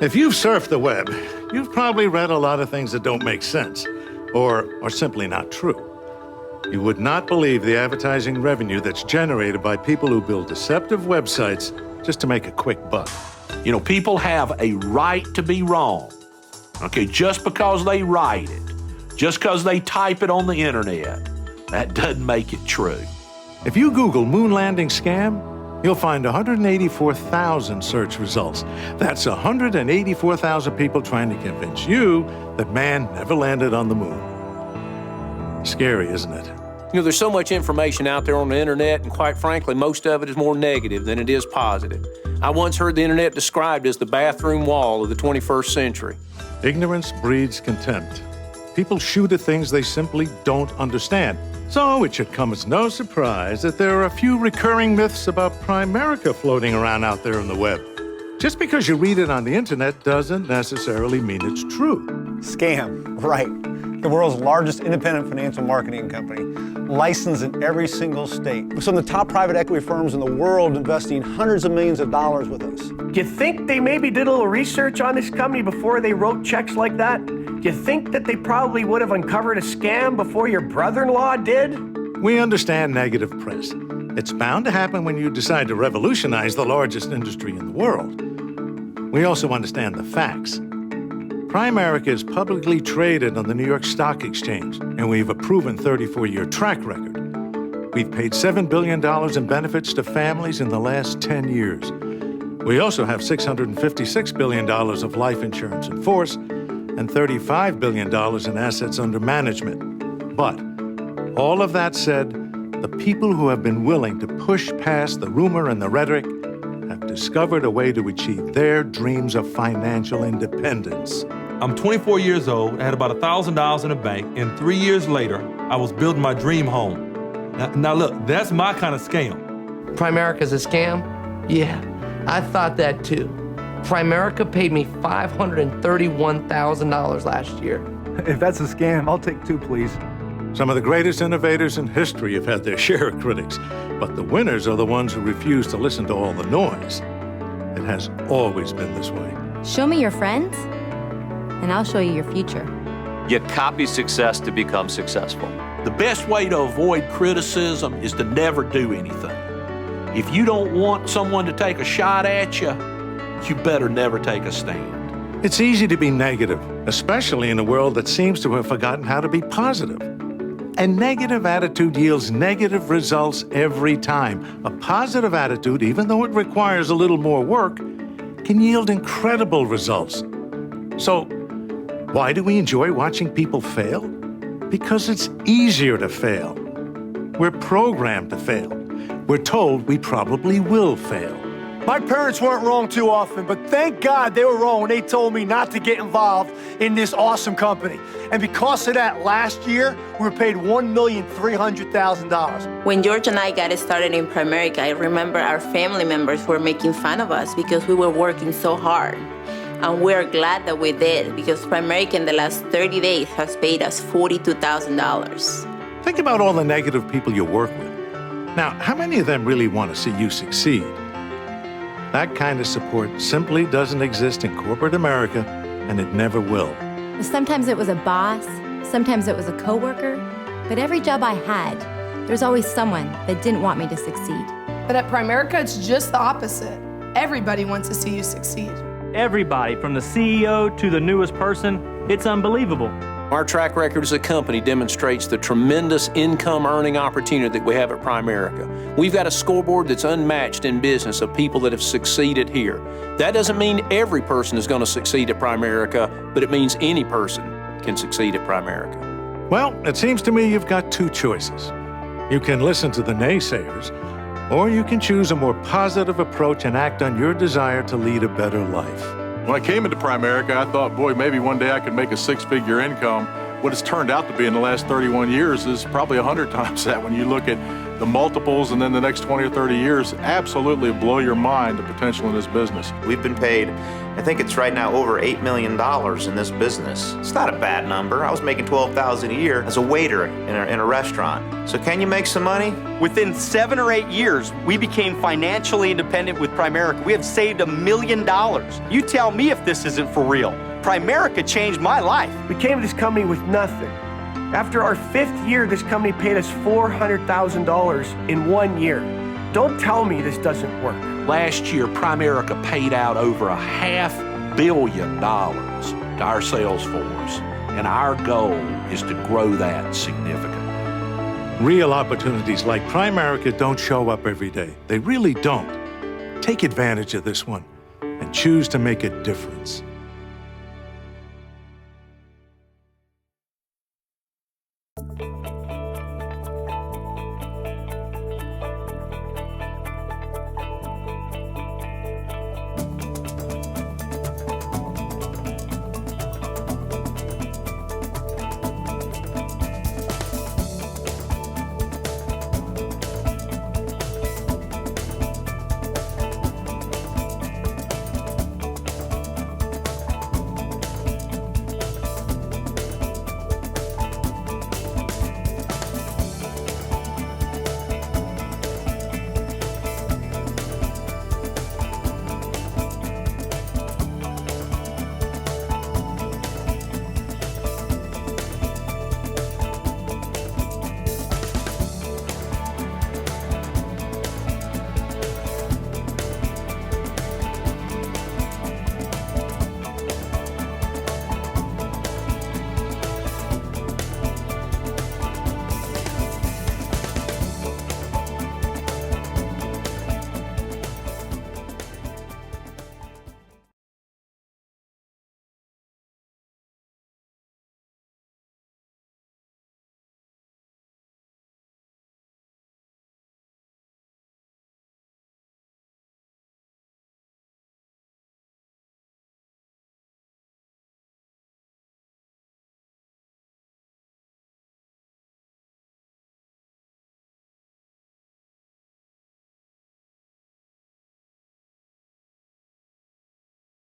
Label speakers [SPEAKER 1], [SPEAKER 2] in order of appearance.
[SPEAKER 1] If you've surfed the web, you've probably read a lot of things that don't make sense or are simply not true. You would not believe the advertising revenue that's generated by people who build deceptive websites just to make a quick buck.
[SPEAKER 2] You know, people have a right to be wrong. Okay, just because they write it, just because they type it on the internet, that doesn't make it true.
[SPEAKER 1] If you Google moon landing scam, you'll find 184,000 search results. That's 184,000 people trying to convince you that man never landed on the moon. Scary, isn't it?
[SPEAKER 3] You know, there's so much information out there on the internet, and quite frankly, most of it is more negative than it is positive. I once heard the internet described as the bathroom wall of the 21st century.
[SPEAKER 1] Ignorance breeds contempt. People shoot at things they simply don't understand. So it should come as no surprise that there are a few recurring myths about Primerica floating around out there on the web. Just because you read it on the internet doesn't necessarily mean it's true.
[SPEAKER 4] Scam, right. The world's largest independent financial marketing company, licensed in every single state. With some of the top private equity firms in the world investing hundreds of millions of dollars with us.
[SPEAKER 5] Do you think they maybe did a little research on this company before they wrote checks like that? Do you think that they probably would have uncovered a scam before your brother-in-law did?
[SPEAKER 1] We understand negative press. It's bound to happen when you decide to revolutionize the largest industry in the world. We also understand the facts. Primerica is publicly traded on the New York Stock Exchange, and we have a proven 34-year track record. We've paid $7 billion in benefits to families in the last 10 years. We also have $656 billion of life insurance in force and $35 billion in assets under management. But all of that said, the people who have been willing to push past the rumor and the rhetoric have discovered a way to achieve their dreams of financial independence.
[SPEAKER 6] I'm 24 years old, I had about $1,000 in the bank, and 3 years later, I was building my dream home. Now look, that's my kind of scam.
[SPEAKER 7] Primerica's a scam? Yeah, I thought that too. Primerica paid me $531,000 last year.
[SPEAKER 4] If that's a scam, I'll take 2, please.
[SPEAKER 1] Some of the greatest innovators in history have had their share of critics, but the winners are the ones who refuse to listen to all the noise. It has always been this way.
[SPEAKER 8] Show me your friends, and I'll show you your future.
[SPEAKER 9] You copy success to become successful.
[SPEAKER 2] The best way to avoid criticism is to never do anything. If you don't want someone to take a shot at you, you better never take a stand.
[SPEAKER 1] It's easy to be negative, especially in a world that seems to have forgotten how to be positive. A negative attitude yields negative results every time. A positive attitude, even though it requires a little more work, can yield incredible results. So, why do we enjoy watching people fail? Because it's easier to fail. We're programmed to fail. We're told we probably will fail.
[SPEAKER 4] My parents weren't wrong too often, but thank God they were wrong when they told me not to get involved in this awesome company. And because of that, last year, we were paid $1,300,000.
[SPEAKER 10] When George and I got started in Primerica, I remember our family members were making fun of us because we were working so hard. And we're glad that we did, because Primerica in the last 30 days has paid us $42,000.
[SPEAKER 1] Think about all the negative people you work with. Now, how many of them really want to see you succeed? That kind of support simply doesn't exist in corporate America, and it never will.
[SPEAKER 8] Sometimes it was a boss, sometimes it was a coworker, but every job I had, there's always someone that didn't want me to succeed.
[SPEAKER 11] But at Primerica, it's just the opposite. Everybody wants to see you succeed.
[SPEAKER 5] Everybody, from the CEO to the newest person, it's unbelievable.
[SPEAKER 3] Our track record as a company demonstrates the tremendous income earning opportunity that we have at Primerica. We've got a scoreboard that's unmatched in business of people that have succeeded here. That doesn't mean every person is going to succeed at Primerica, but it means any person can succeed at Primerica.
[SPEAKER 1] Well, it seems to me you've got 2 choices. You can listen to the naysayers, or you can choose a more positive approach and act on your desire to lead a better life.
[SPEAKER 12] When I came into Primerica, I thought, boy, maybe one day I could make a 6-figure income. What it's turned out to be in the last 31 years is probably 100 times that when you look at the multiples, and then the next 20 or 30 years absolutely blow your mind, the potential in this business.
[SPEAKER 13] We've been paid, I think it's right now over $8 million in this business. It's not a bad number. I was making $12,000 a year as a waiter in a restaurant. So can you make some money?
[SPEAKER 14] Within 7 or 8 years, we became financially independent with Primerica. We have saved $1 million. You tell me if this isn't for real. Primerica changed my life.
[SPEAKER 5] We came to this company with nothing. After our 5th year, this company paid us $400,000 in 1 year. Don't tell me this doesn't work.
[SPEAKER 2] Last year, Primerica paid out over $500 million to our sales force, and our goal is to grow that significantly.
[SPEAKER 1] Real opportunities like Primerica don't show up every day. They really don't. Take advantage of this one and choose to make a difference.